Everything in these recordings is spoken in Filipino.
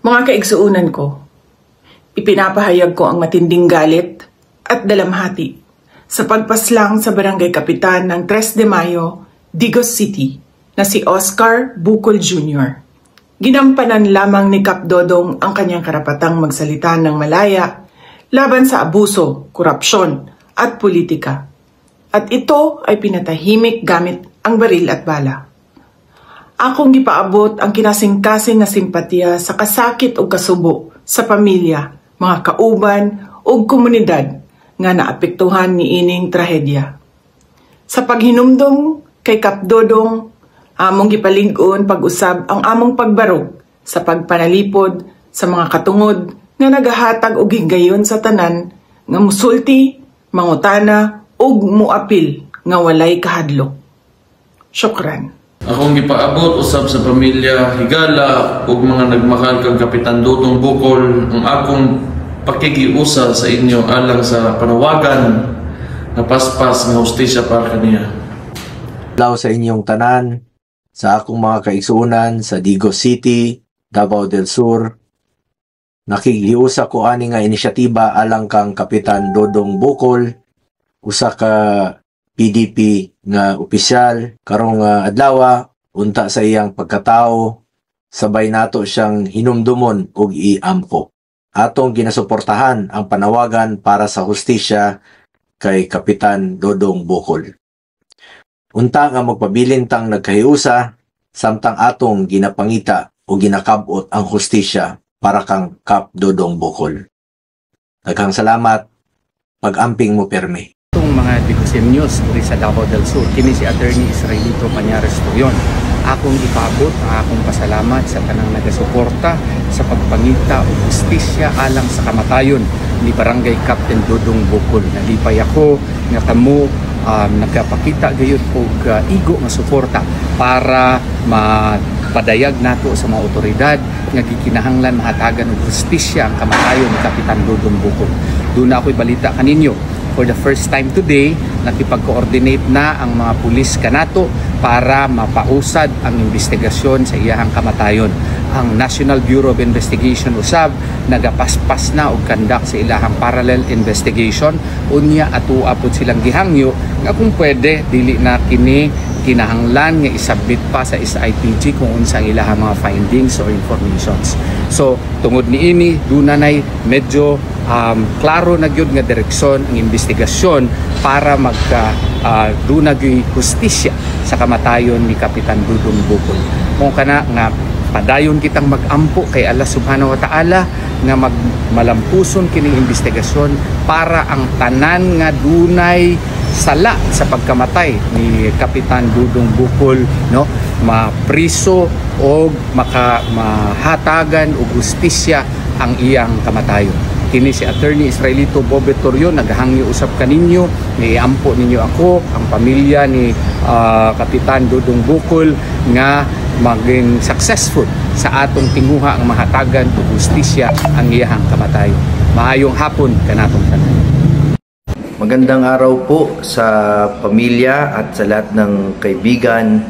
Mga kaigsuunan ko, ipinapahayag ko ang matinding galit at dalamhati sa pagpaslang sa barangay kapitan ng 3 de Mayo, Digos City na si Oscar Bucol Jr. Ginampanan lamang ni Kap Dodong ang kanyang karapatang magsalita ng malaya laban sa abuso, korupsyon at politika. At ito ay pinatahimik gamit ang baril at bala. Akong gipaabot ang kinasing-kasing na simpatiya sa kasakit o kasubo sa pamilya, mga kauban o komunidad nga naapektuhan ni ining trahedya. Sa paghinumdom kay Kap Dodong, among gipalig-on pag-usab ang among pagbarog sa pagpanalipod sa mga katungod nga nagahatag og higayon sa tanan nga musulti, mangutana ug muapil nga walay kahadlok. Syukran. Akong gipaabot usab sa pamilya Higala ug mga nagmahal kang Kapitan Dodong Bucol ang akong pakikiusa sa inyo alang sa panawagan na paspas nga hustisya para kaniya. Hello sa inyong tanan, sa akong mga kaigsuunan sa Digos City, Davao del Sur. Nakikiusa ko ani nga inisyatiba alang kang Kapitan Dodong Bucol, usa ka PDP nga opisyal karong adlaw unta sa iyang pagkatao, sabay nato siyang hinumdumon og iampo. Atong ginasuportahan ang panawagan para sa hustisya kay Kapitan Dodong Bucol. Unta nga magpabilintang nagkahiusa samtang atong ginapangita o ginakabot ang hustisya para kang Kap Dodong Bucol. Daghang salamat, pag-amping mo perme. Itong mga Digosem News uri sa Davao del Sur, kini si Attorney Israelito Pañares Turion. Akong ipabot ang akong pasalamat sa tanang nagasuporta sa pagpangita o justisya alang sa kamatayon ni Barangay Captain Dodong Bucol. Nalipay ako nga kamo nagpakita gayud og igo nga suporta para mapadayag nato sa mga otoridad nga gikinahanglan mahatagan og justisya ang kamatayon ni Kapitan Dodong Bucol. Doon na ako'y balita kaninyo. For the first time today, nakipag-coordinate na ang mga pulis kanato para mapausad ang investigasyon sa iyahang kamatayon. Ang National Bureau of Investigation usab nagapaspas na og kandak sa ilahang parallel investigation. Unya atua pod silang gihangyo nga kung pwede dili na kini kinahanglan nga isabit pa sa SITG kung unsang ilahang mga findings or informations. So tungod niini dunay medyo klaro na gyud nga direksyon ang investigasyon para dunay hustisya sa kamatayon ni Kapitan Dodong Bucol. Kung kana nga padayon kitang magampo kay Allah Subhanahu wa Ta'ala nga malampuson kining investigasyon para ang tanan nga dunay sala sa pagkamatay ni Kapitan Dodong Bucol mapriso o mahatagan og hustisya ang iyang kamatayon. Kini si Attorney Israelito Bobe Turion naghangyo usab kaninyo, niampo ninyo ako, ang pamilya ni Kapitan Dodong Bucol nga maging successful sa atong tinguha ang mahatagan o hustisya ang iyahang kamatayon. Maayong hapon kanatong tanan. Magandang araw po sa pamilya at sa lahat ng kaibigan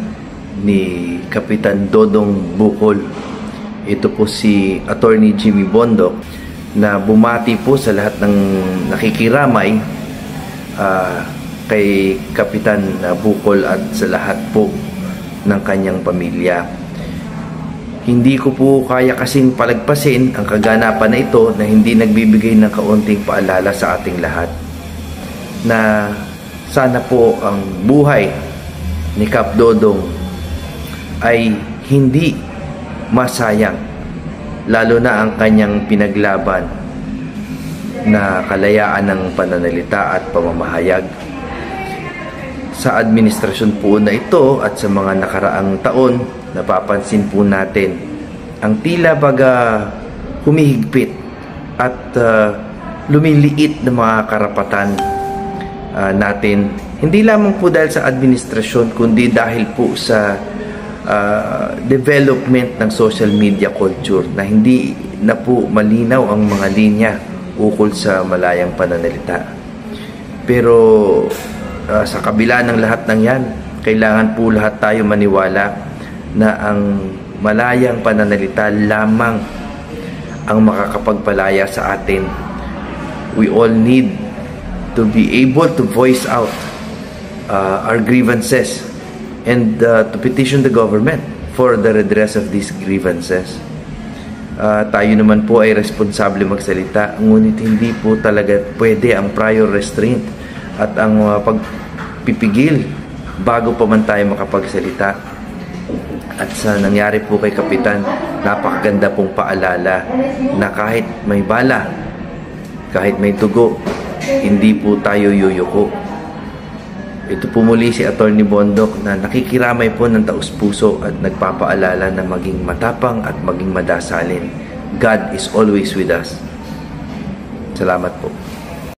ni Kapitan Dodong Bucol. Ito po si Attorney Jimmy Bondo na bumati po sa lahat ng nakikiramay kay Kapitan Bucol at sa lahat po ng kanyang pamilya. Hindi ko po kaya kasing palagpasin ang kaganapan na ito na hindi nagbibigay ng kaunting paalala sa ating lahat na sana po ang buhay ni Kap Dodong ay hindi masayang, lalo na ang kanyang pinaglaban na kalayaan ng pananalita at pamamahayag. Sa administrasyon po na ito at sa mga nakaraang taon, napapansin po natin ang tila baga humihigpit at lumiliit na mga karapatan natin, hindi lamang po dahil sa administrasyon kundi dahil po sa development ng social media culture na hindi na po malinaw ang mga linya ukol sa malayang pananalita. Pero sa kabila ng lahat ng yan, kailangan po lahat tayo maniwala na ang malayang pananalita lamang ang makakapagpalaya sa atin. We all need to be able to voice out our grievances and to petition the government for the redress of these grievances. Tayo naman po ay responsable magsalita, ngunit hindi po talaga pwede ang prior restraint at ang pagpipigil bago pa man tayo makapagsalita. At sa nangyari po kay Kapitan, napakaganda pong paalala na kahit may bala, kahit may dugo, hindi po tayo yuyuko. Ito po muli si Atty. Bondok na nakikiramay po ng taus-puso at nagpapaalala na maging matapang at maging madasalin. God is always with us. Salamat po.